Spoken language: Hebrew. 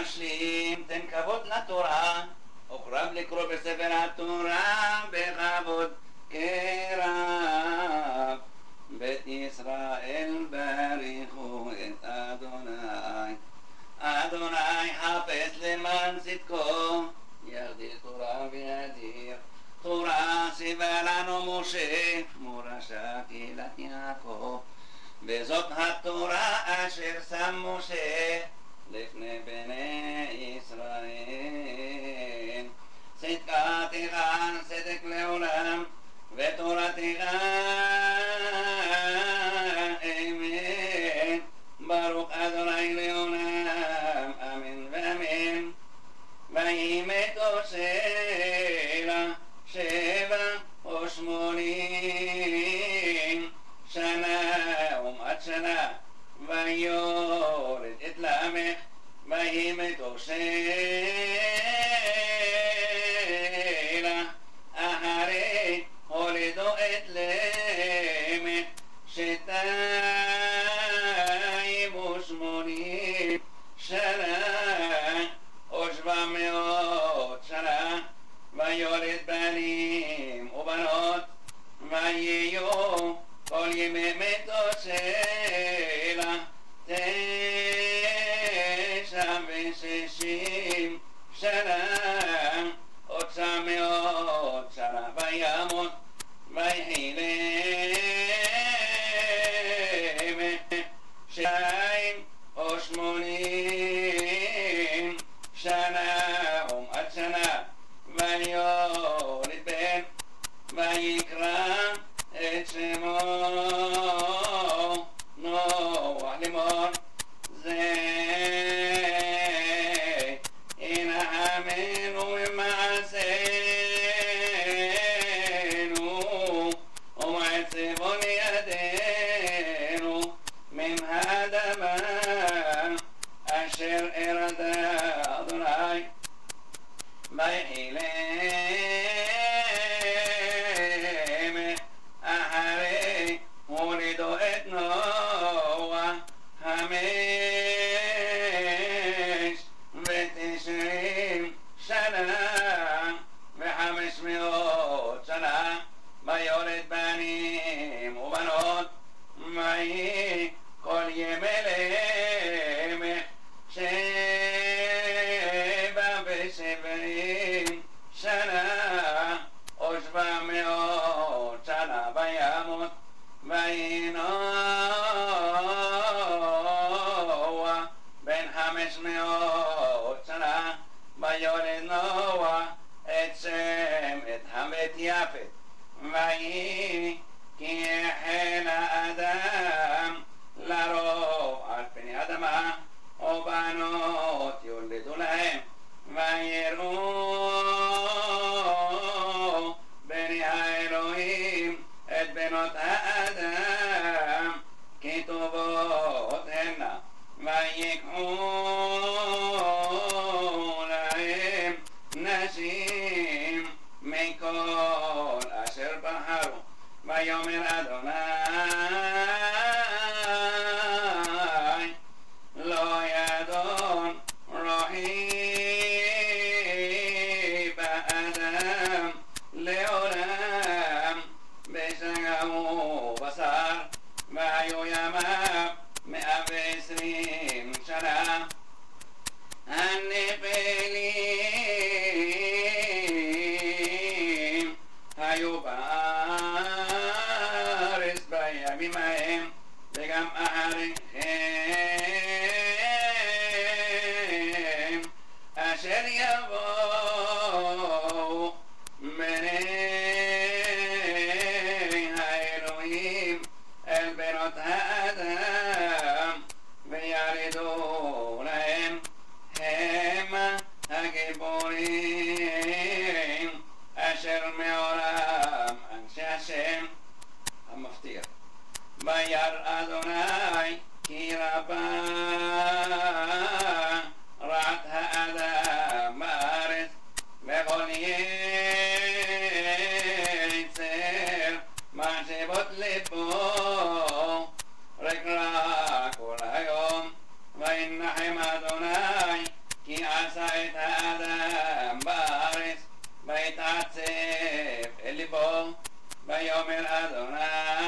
משלים, תן כבוד לתורה, וקרב לקרוא בספר התורה בכבוד כרב. בית ישראל בריחו את אדוני, אדוני חפש למען צדקו, יגדיל תורה וידיר. תורה ציווה לנו משה, מורשה קהילת יעקב. וזאת התורה אשר שם משה לפני בני ישראל. צדקתך צדק לעולם, ותורתך אמת. ברוך אדוני לעולם, אמן ואמן. וימתו סלה 87 שנה ומעט שנה, ויולד את למך, וימתו סלה אחרי הולדו את למך 280 שנה ו700 שנה, ויולד בנים ובנות, ויהיו כל ימי מתוסלה 69 שנה ו900 שנה, וימות ויחי למך 82 שנה ומעט שנה, ויולד בן, ויקרא את שמו נוח לאמור, זה ינחמנו ממעשינו ומעצבון ידינו מן האדמה אשר ארדה אדוני. ויחי למך אחרי הולידו את נוח 95 שנה ו500 שנה, ויולד בנים ובנות, ויהי כל ימי למך 77 שנה ו700 שנה, וימות וינוח בן 500 שנה, ויולד נוח את שם את חם ואת יפת. ויהי כי החל האדם לרוב על פני אדמה, ובנות יולדו להם, ויראו בני האלוהים את בנות האדם כי טובות הנה, ויקחו להם נשים מכל אשר בחרו. ויאמר אדוני, לא ידון רוחי באדם לעולם, בשגה ובשר, והיו ימיו 120 שנה. הנפלים היו בארץ בימים ההם, וגם אחריהם אשר יבואו בני האלוהים אל בנות האדם, וירדו להם המה הגיבורים אשר מעולם אנשי השם המבטיח. וירא אדוני כי רבה רעת האדם בארץ, וכל יצר מחשבות לבו רק רע כל היום. וינחם אדוני כי ויאמר אדוני